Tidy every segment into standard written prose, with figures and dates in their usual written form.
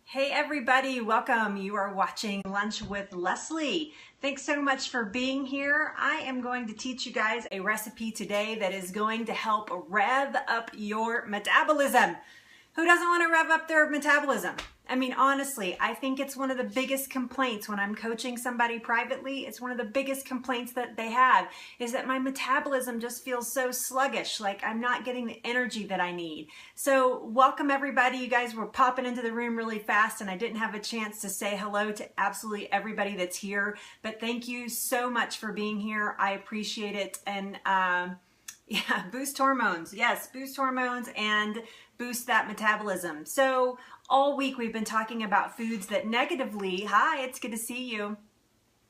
Hey everybody, welcome. You are watching Lunch with Leslie. Thanks so much for being here. I am going to teach you guys a recipe today that is going to help rev up your metabolism. Who doesn't want to rev up their metabolism? I mean, honestly, I think it's one of the biggest complaints when I'm coaching somebody privately. It's one of the biggest complaints that they have is that my metabolism just feels so sluggish, like I'm not getting the energy that I need. So welcome everybody. You guys were popping into the room really fast and I didn't have a chance to say hello to absolutely everybody that's here, but thank you so much for being here. I appreciate it. And yeah, boost hormones. Yes, boost hormones and boost that metabolism. So all week we've been talking about foods that negatively, hi, it's good to see you,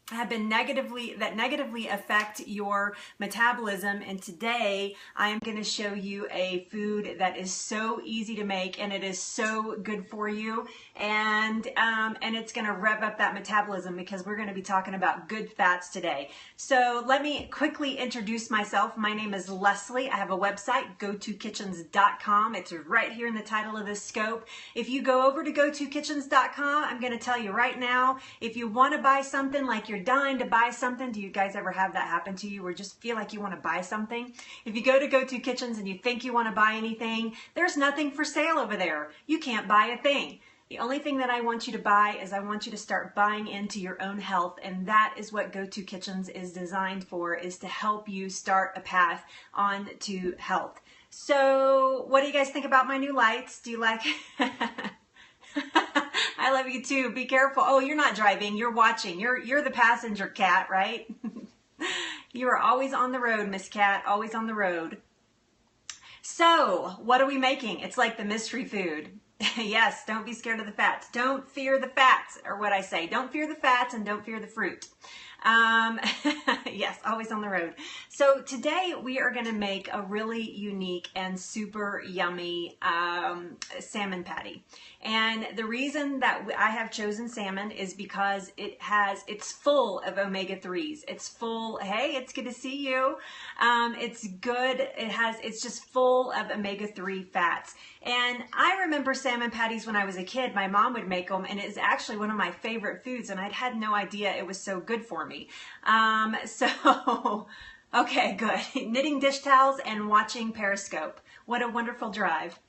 have been negatively affect your metabolism, and today I am going to show you a food that is so easy to make and it is so good for you, and it's going to rev up that metabolism because we're going to be talking about good fats today. So let me quickly introduce myself. My name is Leslie. I have a website, gotokitchens.com. It's right here in the title of this scope. If you go over to gotokitchens.com, I'm going to tell you right now, if you want to buy something, like you're dying to buy something. Do you guys ever have that happen to you or just feel like you want to buy something? If you go to Go-To Kitchens and you think you want to buy anything, there's nothing for sale over there. You can't buy a thing. The only thing that I want you to buy is I want you to start buying into your own health, and that is what Go-To Kitchens is designed for, is to help you start a path on to health. So what do you guys think about my new lights? Do you like I love you too. Be careful. Oh, you're not driving. You're watching. You're the passenger cat, right? You are always on the road, Miss Cat. Always on the road. So, what are we making? It's like the mystery food. Yes, don't be scared of the fats. Don't fear the fats, or what I say. Don't fear the fats and don't fear the fruit. Yes, always on the road. So today we are going to make a really unique and super yummy salmon patty. And the reason that I have chosen salmon is because it's full of omega-3s. It's full, hey, it's good to see you. It's good. It's just full of omega-3 fats. And I remember salmon patties when I was a kid. My mom would make them, and it's actually one of my favorite foods, and I'd had no idea it was so good for me. Okay, good. Knitting dish towels and watching Periscope. What a wonderful drive.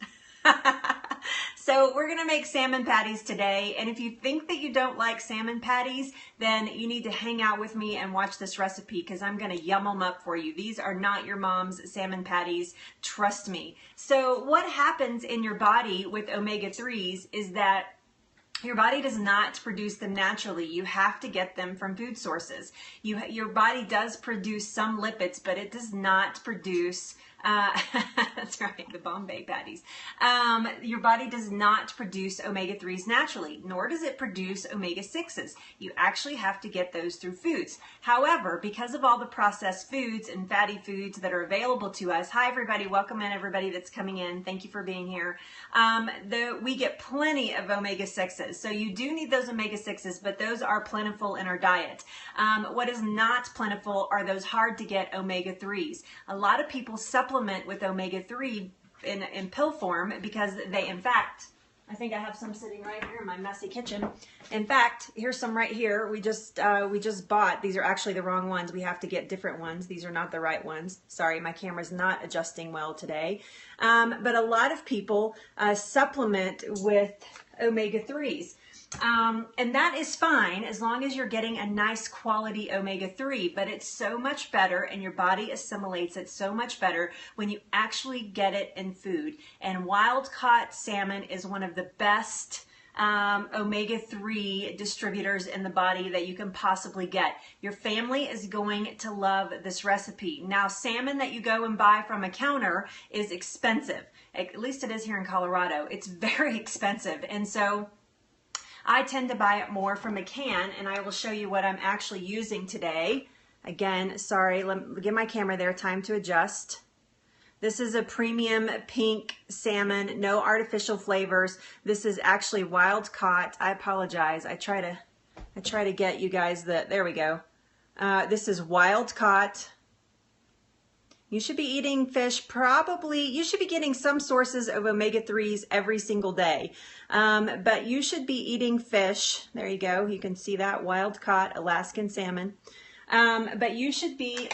So we're going to make salmon patties today, and if you think that you don't like salmon patties, then you need to hang out with me and watch this recipe because I'm going to yum them up for you. These are not your mom's salmon patties, trust me. So what happens in your body with omega-3s is that your body does not produce them naturally. You have to get them from food sources. Your body does produce some lipids, but it does not produce that's right, the Bombay patties. Your body does not produce omega-3s naturally, nor does it produce omega-6s. You actually have to get those through foods. However, because of all the processed foods and fatty foods that are available to us, hi everybody, welcome in everybody that's coming in. Thank you for being here. We get plenty of omega-6s. So you do need those omega-6s, but those are plentiful in our diet. What is not plentiful are those hard to get omega-3s. A lot of people supplement with omega-3 in pill form because they, in fact, I think I have some sitting right here in my messy kitchen. In fact, here's some right here. We just bought. These are actually the wrong ones. We have to get different ones. These are not the right ones. Sorry, my camera's not adjusting well today. But a lot of people supplement with omega-3s. And that is fine as long as you're getting a nice quality omega-3, but it's so much better and your body assimilates it so much better when you actually get it in food. And wild-caught salmon is one of the best omega-3 distributors in the body that you can possibly get. Your family is going to love this recipe. Now, salmon that you go and buy from a counter is expensive. At least it is here in Colorado. It's very expensive. And so I tend to buy it more from a can, and I will show you what I'm actually using today. Again, sorry, let me get my camera there, time to adjust. This is a premium pink salmon, no artificial flavors. This is actually wild caught. I apologize. I try to get you guys there we go. This is wild caught You should be eating fish probably, you should be getting some sources of omega-3s every single day. But you should be eating fish. There you go. You can see that wild caught Alaskan salmon. But you should be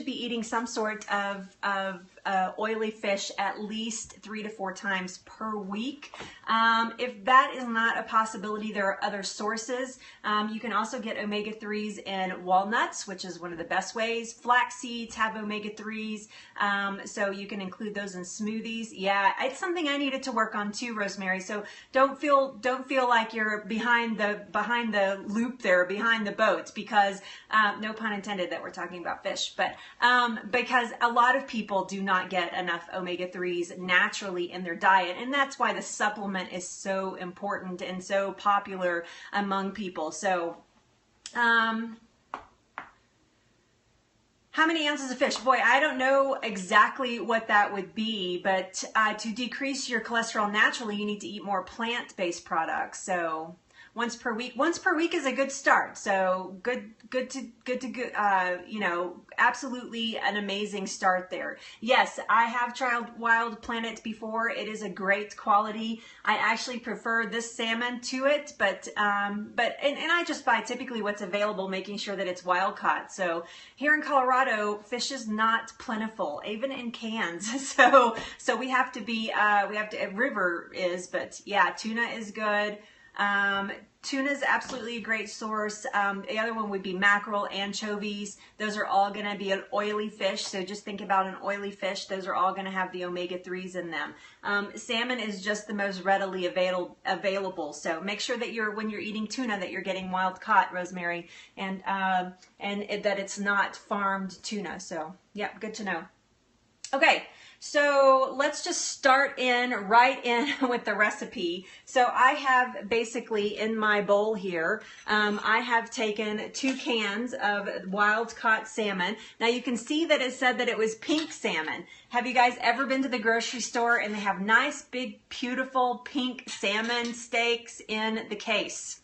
eating some sort of oily fish at least 3 to 4 times per week. If that is not a possibility, there are other sources. You can also get omega-3s in walnuts, which is one of the best ways. Flax seeds have omega-3s, so you can include those in smoothies. Yeah, it's something I needed to work on too, Rosemary. So don't feel like you're behind the loop there, behind the boat, because no pun intended that we're talking about fish, but because a lot of people do not get enough omega-3s naturally in their diet, and that's why the supplement is so important and so popular among people. So how many ounces of fish? Boy, I don't know exactly what that would be, but to decrease your cholesterol naturally, you need to eat more plant-based products. So once per week is a good start. So good, you know, absolutely an amazing start there. Yes, I have tried Wild Planet before. It is a great quality. I actually prefer this salmon to it, but I just buy typically what's available, making sure that it's wild caught. So here in Colorado, fish is not plentiful, even in cans. So we have to be, river is, but yeah, tuna is good. Tuna is absolutely a great source. The other one would be mackerel, anchovies. Those are all going to be an oily fish. So just think about an oily fish. Those are all going to have the omega-3s in them. Salmon is just the most readily available. So make sure that when you're eating tuna, that you're getting wild caught, Rosemary, and that it's not farmed tuna. So yeah, good to know. Okay. So let's just start right in with the recipe. So I have basically in my bowl here, I have taken 2 cans of wild caught salmon. Now you can see that it said that it was pink salmon. Have you guys ever been to the grocery store and they have nice, big, beautiful pink salmon steaks in the case?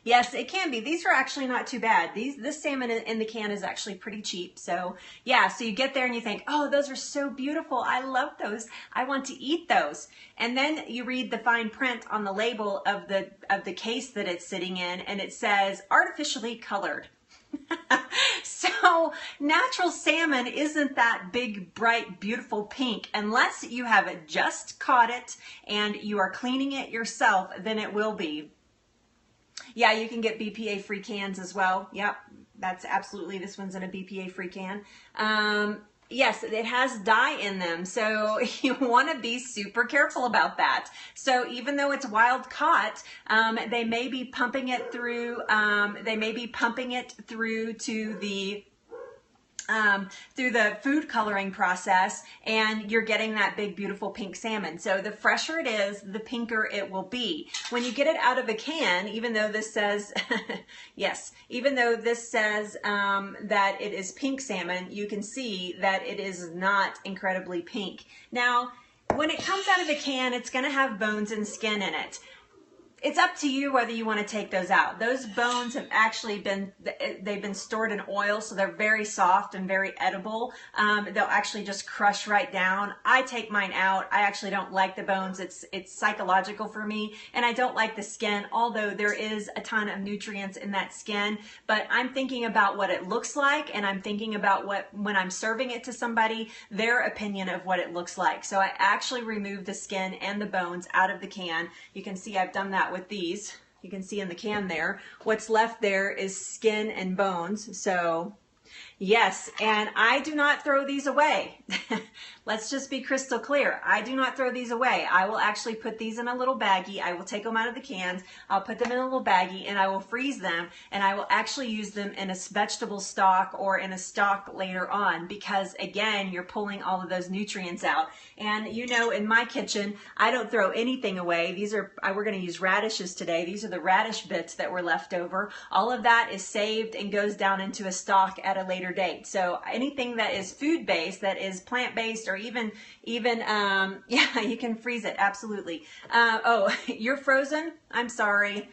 Yes, it can be. These are actually not too bad. This salmon in the can is actually pretty cheap. So yeah, so you get there and you think, oh, those are so beautiful. I love those. I want to eat those. And then you read the fine print on the label of the case that it's sitting in, and it says artificially colored. So natural salmon isn't that big, bright, beautiful pink. Unless you have just caught it and you are cleaning it yourself, then it will be. Yeah, you can get BPA-free cans as well. Yep, that's absolutely, this one's in a BPA-free can. Yes, it has dye in them, so you want to be super careful about that. So even though it's wild caught, they may be pumping it through. Through the food coloring process, and you're getting that big, beautiful pink salmon. So the fresher it is, the pinker it will be. When you get it out of a can, even though this says, yes, even though this says that it is pink salmon, you can see that it is not incredibly pink. Now, when it comes out of a can, it's going to have bones and skin in it. It's up to you whether you want to take those out. Those bones have actually they've been stored in oil, so they're very soft and very edible. They'll actually just crush right down. I take mine out. I actually don't like the bones. It's psychological for me, and I don't like the skin, although there is a ton of nutrients in that skin. But I'm thinking about what it looks like, and I'm thinking about when I'm serving it to somebody, their opinion of what it looks like. So I actually remove the skin and the bones out of the can. You can see I've done that with these. You can see in the can there, what's left there is skin and bones. So yes, and I do not throw these away. Let's just be crystal clear. I do not throw these away. I will actually put these in a little baggie. I will take them out of the cans. I'll put them in a little baggie and I will freeze them, and I will actually use them in a vegetable stock or in a stock later on, because again, you're pulling all of those nutrients out. And you know, in my kitchen, I don't throw anything away. We're going to use radishes today. These are the radish bits that were left over. All of that is saved and goes down into a stock at a later date. So anything that is food-based, that is plant-based, or even yeah, you can freeze it, absolutely. Oh, you're frozen? I'm sorry.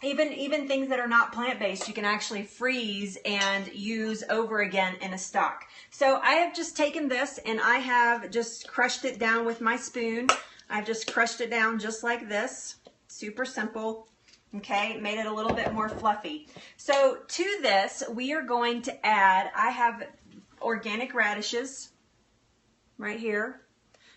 Even things that are not plant-based, you can actually freeze and use over again in a stock. So I have just taken this and I have just crushed it down with my spoon. I've just crushed it down just like this. Super simple. Okay, made it a little bit more fluffy. So to this, we are going to add, I have organic radishes right here.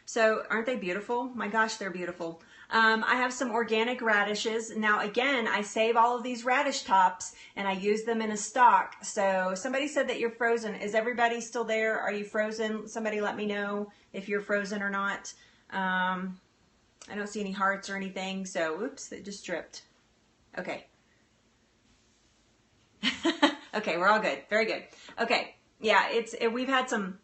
So aren't they beautiful? My gosh, they're beautiful. I have some organic radishes. Now again, I save all of these radish tops and I use them in a stock. So somebody said that you're frozen. Is everybody still there? Are you frozen? Somebody let me know if you're frozen or not. I don't see any hearts or anything. So, oops, it just dripped. Okay. Okay, we're all good. Very good. Okay. Yeah, we've had some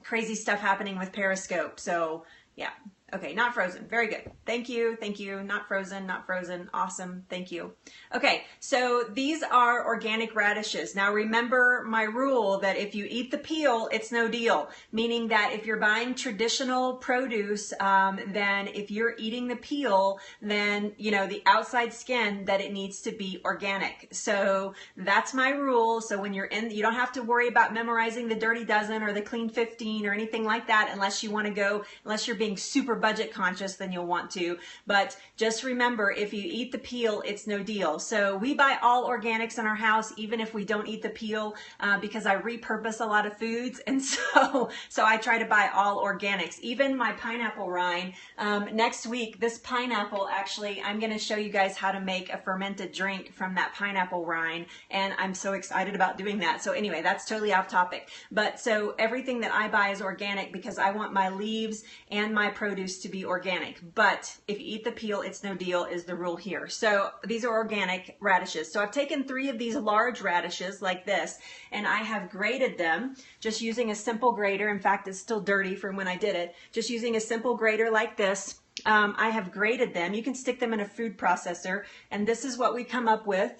crazy stuff happening with Periscope. So, yeah. Okay, not frozen. Very good. Thank you. Thank you. Not frozen. Not frozen. Awesome. Thank you. Okay, so these are organic radishes. Now remember my rule that if you eat the peel, it's no deal. Meaning that if you're buying traditional produce, then if you're eating the peel, then you know the outside skin that it needs to be organic. So that's my rule. So when you're in, you don't have to worry about memorizing the Dirty Dozen or the Clean 15 or anything like that, unless you want to go, unless you're being super budget conscious, then you'll want to. But just remember, if you eat the peel, it's no deal. So we buy all organics in our house, even if we don't eat the peel, because I repurpose a lot of foods, and so I try to buy all organics. Even my pineapple rind. Next week, this pineapple, actually, I'm going to show you guys how to make a fermented drink from that pineapple rind, and I'm so excited about doing that. So anyway, that's totally off topic. But so everything that I buy is organic because I want my leaves and my produce to be organic. But if you eat the peel, it's no deal is the rule here. So these are organic radishes. So I've taken 3 of these large radishes like this, and I have grated them just using a simple grater. In fact, it's still dirty from when I did it. Just using a simple grater like this. I have grated them. You can stick them in a food processor, and this is what we come up with.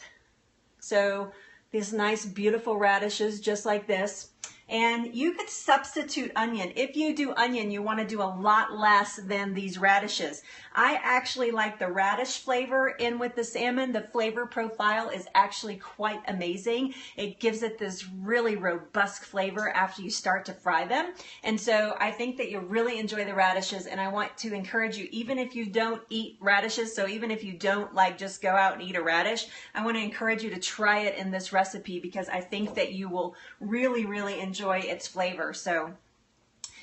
So these nice, beautiful radishes just like this. And you could substitute onion. If you do onion, you want to do a lot less than these radishes. I actually like the radish flavor in with the salmon. The flavor profile is actually quite amazing. It gives it this really robust flavor after you start to fry them. And so I think that you'll really enjoy the radishes, and I want to encourage you, even if you don't eat radishes, so even if you don't like just go out and eat a radish, I want to encourage you to try it in this recipe because I think that you will really, really enjoy its flavor. So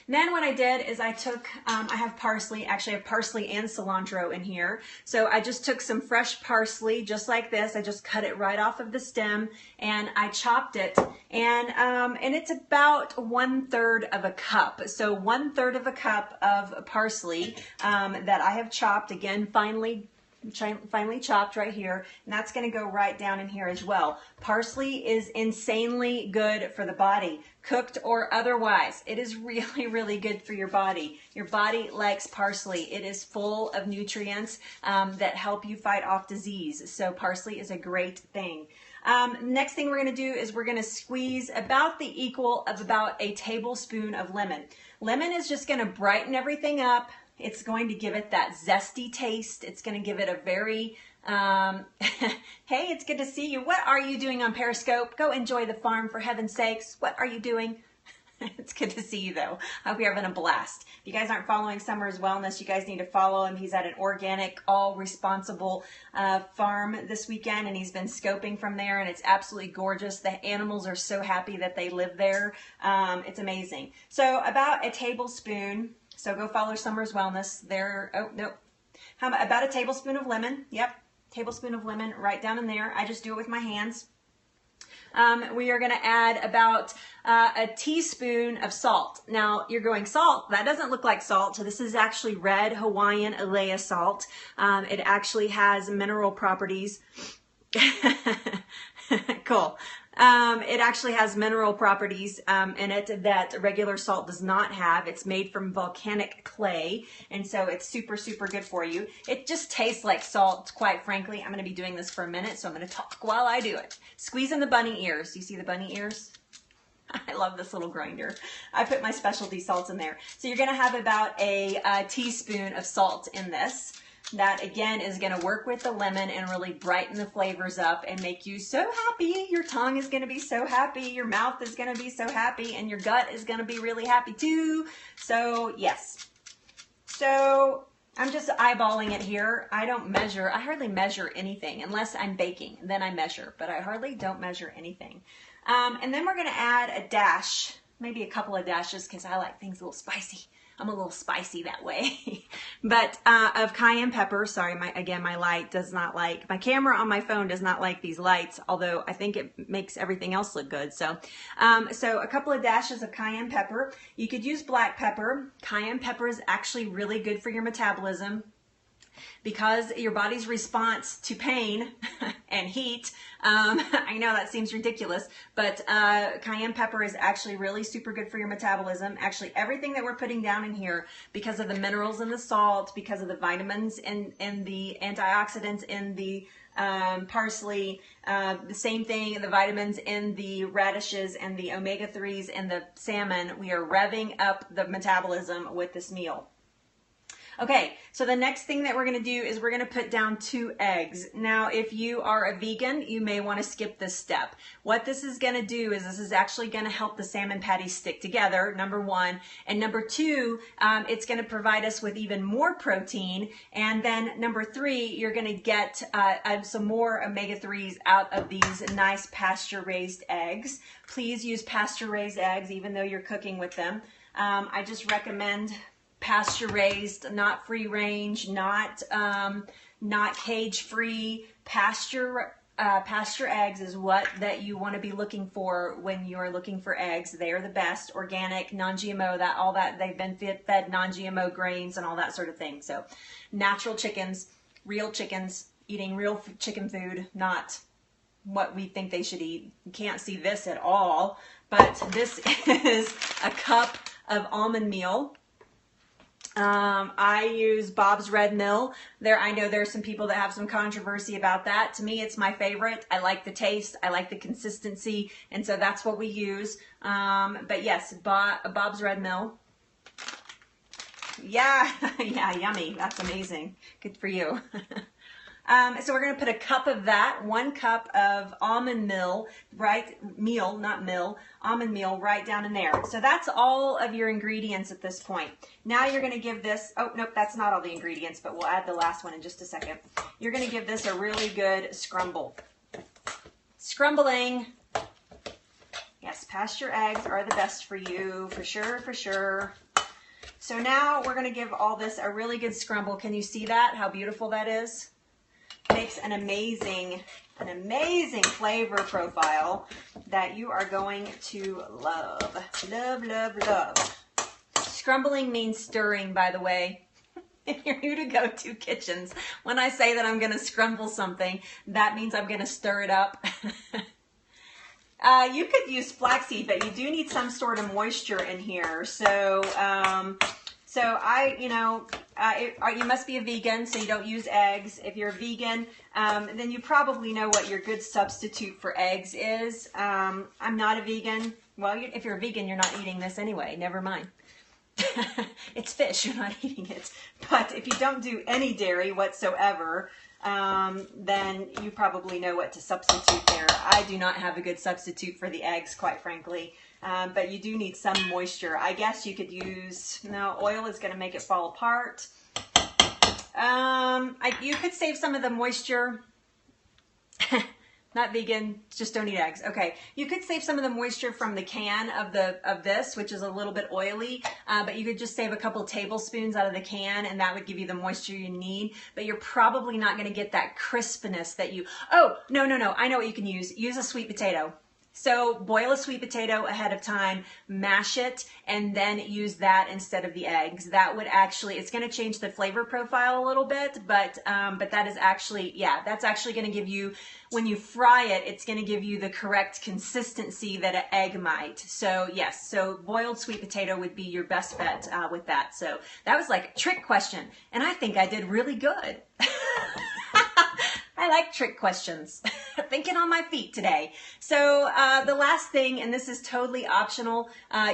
then what I did is I took, I have parsley, actually I have parsley and cilantro in here. So I just took some fresh parsley just like this. I just cut it right off of the stem and I chopped it, and it's about 1/3 of a cup. So 1/3 of a cup of parsley that I have chopped, again, finely chopped right here, and that's going to go right down in here as well. Parsley is insanely good for the body, cooked or otherwise. It is really, really good for your body. Your body likes parsley. It is full of nutrients that help you fight off disease. So parsley is a great thing. Next thing we're going to do is we're going to squeeze about the equal of about a tablespoon of lemon. Lemon is just going to brighten everything up. It's going to give it that zesty taste. It's going to give it a very, hey, it's good to see you. What are you doing on Periscope? Go enjoy the farm, for heaven's sakes. What are you doing? It's good to see you, though. I hope you're having a blast. If you guys aren't following Summer's Wellness, you guys need to follow him. He's at an organic, all responsible farm this weekend, and he's been scoping from there, and it's absolutely gorgeous. The animals are so happy that they live there. It's amazing. So about a tablespoon. So go follow Summer's Wellness there. Oh, nope. How about a tablespoon of lemon? Yep. Tablespoon of lemon right down in there. I just do it with my hands. We are going to add about a teaspoon of salt. Now you're going, salt? That doesn't look like salt. So this is actually red Hawaiian Alea salt. It actually has mineral properties. Cool. It actually has mineral properties in it that regular salt does not have. It's made from volcanic clay, and so it's super, super good for you. It just tastes like salt, quite frankly. I'm going to be doing this for a minute, so I'm going to talk while I do it. Squeeze in the bunny ears. You see the bunny ears? I love this little grinder. I put my specialty salts in there. So you're going to have about a teaspoon of salt in this. that again is going to work with the lemon and really brighten the flavors up and make you so happy. Your tongue is going to be so happy, your mouth is going to be so happy, and your gut is going to be really happy too. So yes. So I'm just eyeballing it here. I don't measure. I hardly measure anything unless I'm baking. Then I measure, but I hardly don't measure anything. And then we're going to add a dash, maybe a couple of dashes, because I like things a little spicy. I'm a little spicy that way. But of cayenne pepper. Sorry, my light does not like, my camera on my phone does not like these lights, although I think it makes everything else look good. So, so a couple of dashes of cayenne pepper. You could use black pepper. Cayenne pepper is actually really good for your metabolism, because your body's response to pain and heat, I know that seems ridiculous, but cayenne pepper is actually really super good for your metabolism. Actually, everything that we're putting down in here, because of the minerals in the salt, because of the vitamins and the antioxidants in the parsley, the same thing, the vitamins in the radishes and the omega-3s and the salmon, we are revving up the metabolism with this meal. Okay, so the next thing that we're going to do is we're going to put down 2 eggs. Now, if you are a vegan, you may want to skip this step. What this is going to do is this is actually going to help the salmon patties stick together, number 1. And number 2, it's going to provide us with even more protein. And then number 3, you're going to get some more omega-3s out of these nice pasture-raised eggs. Please use pasture-raised eggs even though you're cooking with them. I just recommend pasture raised, not free range, not cage free. Pasture eggs is what that you want to be looking for when you're looking for eggs. They are the best, organic, non-GMO, all that they've been fed non-GMO grains and all that sort of thing. So natural chickens, real chickens, eating real chicken food, not what we think they should eat. You can't see this at all, but this is a cup of almond meal. I use Bob's Red Mill. I know there's some people that have some controversy about that. To me, it's my favorite. I like the taste. I like the consistency. And so that's what we use. But yes, Bob's Red Mill. Yeah, yeah, yummy. That's amazing. Good for you. So we're going to put a cup of that, 1 cup of almond meal, almond meal right down in there. So that's all of your ingredients at this point. Now you're going to give this, oh, nope, that's not all the ingredients, but we'll add the last one in just a second. You're going to give this a really good scrumble. Scrumbling. Yes, pasture eggs are the best for you, for sure, for sure. So now we're going to give all this a really good scrumble. Can you see that? How beautiful that is? Makes an amazing flavor profile that you are going to love. Love, love, love. Scrumbling means stirring, by the way. If you're new to Go-To Kitchens, when I say that I'm going to scrumble something, that means I'm going to stir it up. You could use flaxseed, but you do need some sort of moisture in here. So, you must be a vegan, so you don't use eggs. If you're a vegan, then you probably know what your good substitute for eggs is. I'm not a vegan. Well, if you're a vegan, you're not eating this anyway. Never mind. It's fish. You're not eating it. But if you don't do any dairy whatsoever, then you probably know what to substitute there. I do not have a good substitute for the eggs, quite frankly. But you do need some moisture. I guess you could use, no, oil is going to make it fall apart. You could save some of the moisture. Not vegan, just don't eat eggs. Okay, you could save some of the moisture from the can of this, which is a little bit oily, but you could just save a couple tablespoons out of the can, and that would give you the moisture you need. But you're probably not going to get that crispness that you. Oh, no, I know what you can use. Use a sweet potato. So boil a sweet potato ahead of time, mash it, and then use that instead of the eggs. That would actually, it's going to change the flavor profile a little bit, but that is actually, yeah, that's actually going to give you, when you fry it, it's going to give you the correct consistency that an egg might. So yes, so boiled sweet potato would be your best bet with that. So that was like a trick question, and I think I did really good. I like trick questions. Thinking on my feet today. So the last thing, and this is totally optional,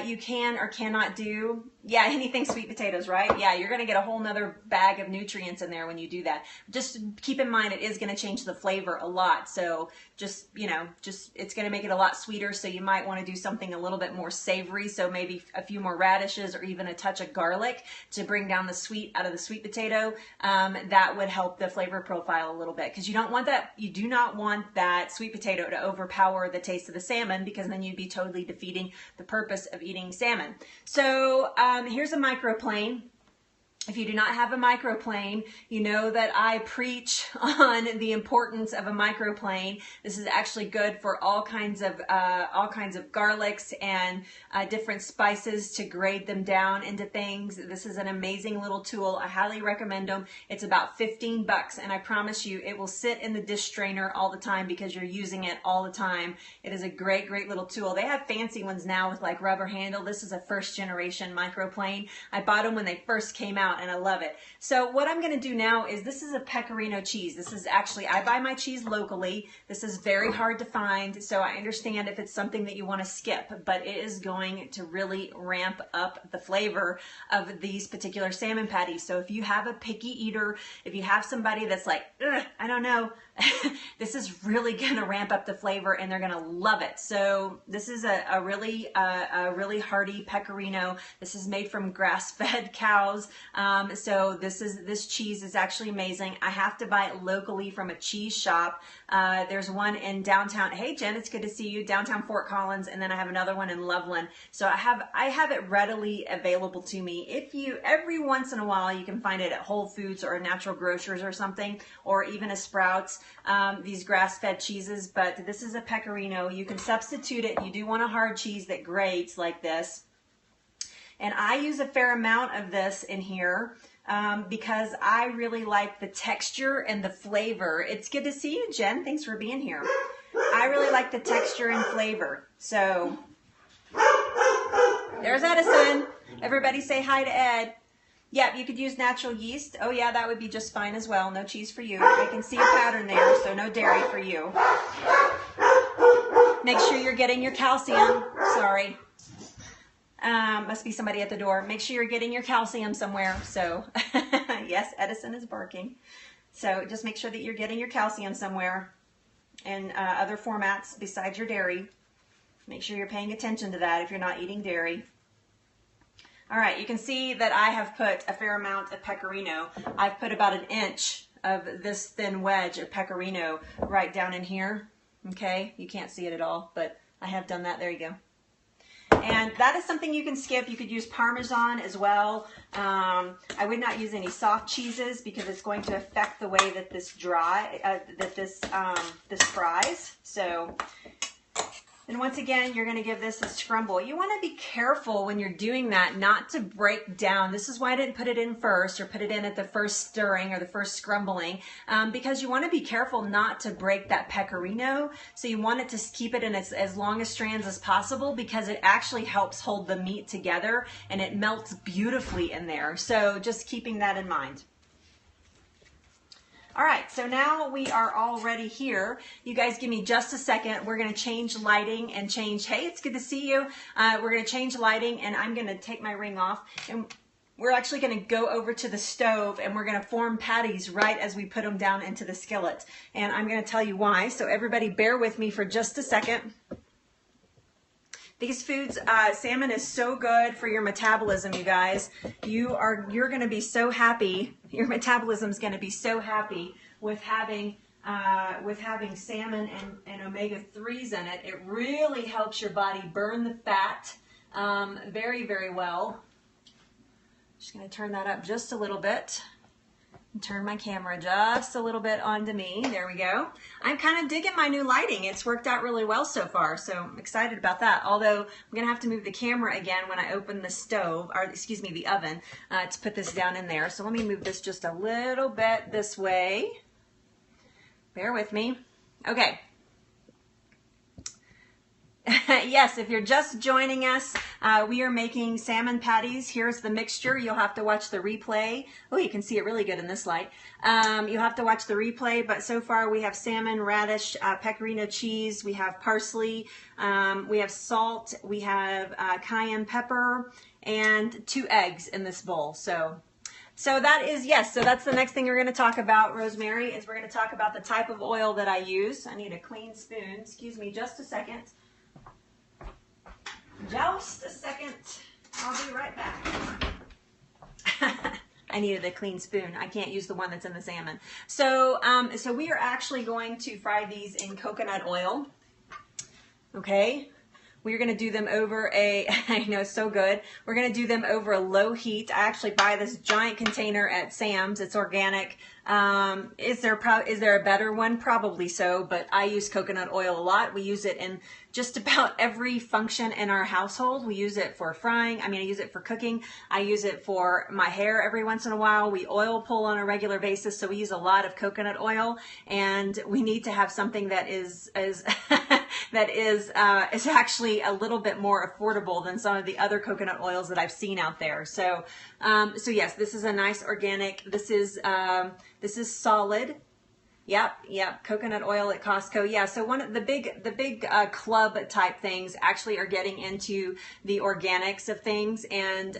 you can or cannot do, yeah, anything sweet potatoes, right? Yeah, you're going to get a whole nother bag of nutrients in there when you do that. Just keep in mind it is going to change the flavor a lot. So just, you know, it's going to make it a lot sweeter. So you might want to do something a little bit more savory. So maybe a few more radishes or even a touch of garlic to bring down the sweet out of the sweet potato. That would help the flavor profile a little bit, because you don't want that. You do not want that sweet potato to overpower the taste of the salmon, because then you'd be totally defeating the purpose of eating salmon. So here's a microplane. If you do not have a microplane, you know that I preach on the importance of a microplane. This is actually good for all kinds of garlics and different spices to grade them down into things. This is an amazing little tool. I highly recommend them. It's about 15 bucks, and I promise you it will sit in the dish strainer all the time because you're using it all the time. It is a great, great little tool. They have fancy ones now with like rubber handle. This is a first generation microplane. I bought them when they first came out, and I love it. So what I'm going to do now is, this is a pecorino cheese. This is actually, I buy my cheese locally. This is very hard to find, so I understand if it's something that you want to skip, but it is going to really ramp up the flavor of these particular salmon patties. So if you have a picky eater, if you have somebody that's like, I don't know, this is really going to ramp up the flavor and they're going to love it. So this is a really hearty pecorino. This is made from grass-fed cows. So this cheese is actually amazing. I have to buy it locally from a cheese shop. There's one in downtown. Hey Jen, it's good to see you. Downtown Fort Collins, and then I have another one in Loveland. So I have it readily available to me. If you, every once in a while, you can find it at Whole Foods or Natural Grocers or something, or even a Sprouts. These grass-fed cheeses, but this is a pecorino. You can substitute it. You do want a hard cheese that grates like this. And I use a fair amount of this in here because I really like the texture and the flavor. It's good to see you, Jen. Thanks for being here. I really like the texture and flavor. So there's Edison. Everybody say hi to Ed. Yep, you could use natural yeast. Oh yeah, that would be just fine as well. No cheese for you. I can see a pattern there, so no dairy for you. Make sure you're getting your calcium. Sorry. Must be somebody at the door. Make sure you're getting your calcium somewhere. So, yes, Edison is barking. So just make sure that you're getting your calcium somewhere in other formats besides your dairy. Make sure you're paying attention to that if you're not eating dairy. All right, you can see that I have put a fair amount of pecorino. I've put about 1 inch of this thin wedge of pecorino right down in here. Okay, you can't see it at all, but I have done that. There you go. And that is something you can skip. You could use Parmesan as well. I would not use any soft cheeses because it's going to affect the way that this this fries. So, and once again, you're going to give this a scrumble. You want to be careful when you're doing that not to break down. This is why I didn't put it in first, or put it in at the first stirring or the first scrumbling, because you want to be careful not to break that pecorino. So you want it to keep it in as long as strands as possible, because it actually helps hold the meat together and it melts beautifully in there. So just keeping that in mind. All right, so now we are all ready here. You guys give me just a second. We're going to change lighting and change. Hey, it's good to see you. We're going to change lighting, and I'm going to take my ring off. And we're actually going to go over to the stove, and we're going to form patties right as we put them down into the skillet. And I'm going to tell you why. So everybody bear with me for just a second. These foods, salmon is so good for your metabolism, you guys. You're going to be so happy. Your metabolism is going to be so happy with having salmon and omega-3s in it. It really helps your body burn the fat very, very well. Just going to turn that up just a little bit. Turn my camera just a little bit onto me. There we go. I'm kind of digging my new lighting. It's worked out really well so far, so I'm excited about that. Although I'm going to have to move the camera again when I open the stove, or excuse me, the oven, to put this down in there. So let me move this just a little bit this way. Bear with me. Okay. Yes, if you're just joining us, we are making salmon patties. Here's the mixture. You'll have to watch the replay. Oh, you can see it really good in this light. You'll have to watch the replay, but so far we have salmon, radish, pecorino cheese, we have parsley, we have salt, we have cayenne pepper, and 2 eggs in this bowl. So that is, yes, so that's the next thing we're going to talk about, Rosemary, is we're going to talk about the type of oil that I use. I need a clean spoon. Excuse me just a second. Just a second. I'll be right back. I needed a clean spoon. I can't use the one that's in the salmon. So we are actually going to fry these in coconut oil. Okay. We're going to do them over I know, so good. We're going to do them over a low heat. I actually buy this giant container at Sam's. It's organic. Is there a better one? Probably so, but I use coconut oil a lot. We use it in just about every function in our household. We use it for frying. I use it for cooking. I use it for my hair every once in a while. We oil pull on a regular basis, so we use a lot of coconut oil, and we need to have something that is that is actually a little bit more affordable than some of the other coconut oils that I've seen out there. So yes, this is a nice organic. This is solid. Yep, coconut oil at Costco. Yeah, so one of the big club type things actually are getting into the organics of things, and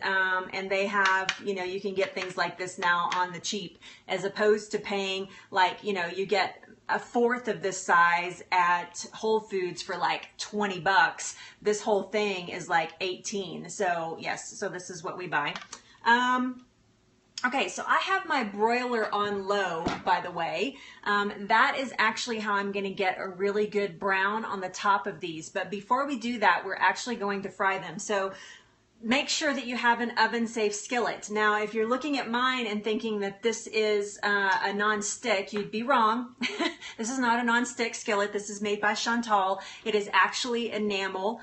they have, you can get things like this now on the cheap, as opposed to paying, like, you get a fourth of this size at Whole Foods for like $20. This whole thing is like 18. So yes, so this is what we buy. Okay, so I have my broiler on low, by the way. That is actually how I'm going to get a really good brown on the top of these. But before we do that, we're actually going to fry them. So make sure that you have an oven-safe skillet. Now, if you're looking at mine and thinking that this is a non-stick, you'd be wrong. This is not a non-stick skillet. This is made by Chantal. It is actually enamel.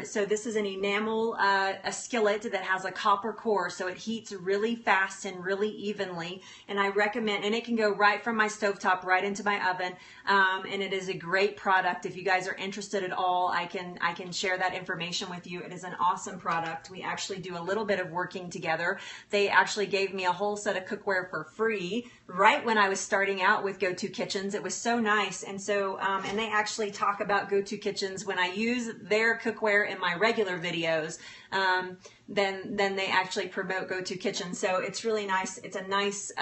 So this is an enamel a skillet that has a copper core, so it heats really fast and really evenly. And I recommend, and it can go right from my stovetop right into my oven. And it is a great product. If you guys are interested at all, I can share that information with you. It is an awesome product. We actually do a little bit of working together. They actually gave me a whole set of cookware for free right when I was starting out with Go-To Kitchens. It was so nice. And so, and they actually talk about Go-To Kitchens when I use their cookware in my regular videos. Then they actually promote Go-To Kitchens. So it's really nice. It's a nice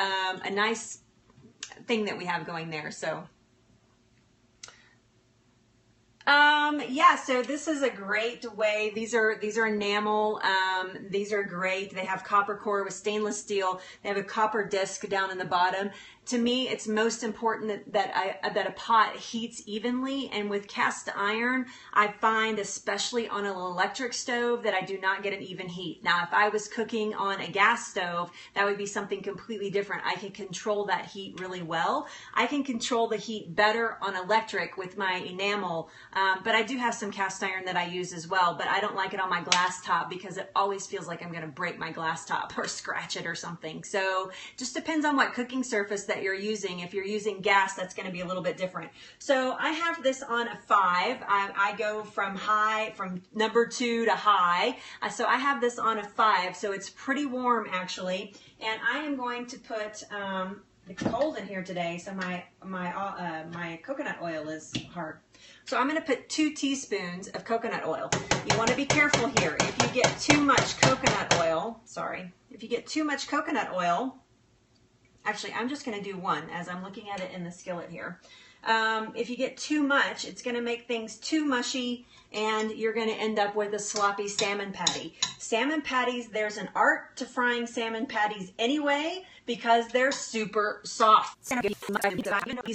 thing that we have going there. So. Yeah, so this is a great way. These are enamel. These are great. They have copper core with stainless steel. They have a copper disc down in the bottom. To me, it's most important that a pot heats evenly, and with cast iron, I find, especially on an electric stove, that I do not get an even heat. Now, if I was cooking on a gas stove, that would be something completely different. I can control that heat really well. I can control the heat better on electric with my enamel, but I do have some cast iron that I use as well, but I don't like it on my glass top because it always feels like I'm going to break my glass top or scratch it or something. So just depends on what cooking surface that you're using. If you're using gas, that's going to be a little bit different. So I have this on a 5. I go from number 2 to high. So I have this on a 5. So it's pretty warm actually. And I am going to put, it's cold in here today, so my coconut oil is hard. So I'm going to put 2 teaspoons of coconut oil. You want to be careful here. If you get too much coconut oil, actually, I'm just going to do 1 as I'm looking at it in the skillet here. If you get too much, it's going to make things too mushy, and you're going to end up with a sloppy salmon patty. Salmon patties, there's an art to frying salmon patties anyway, because they're super soft.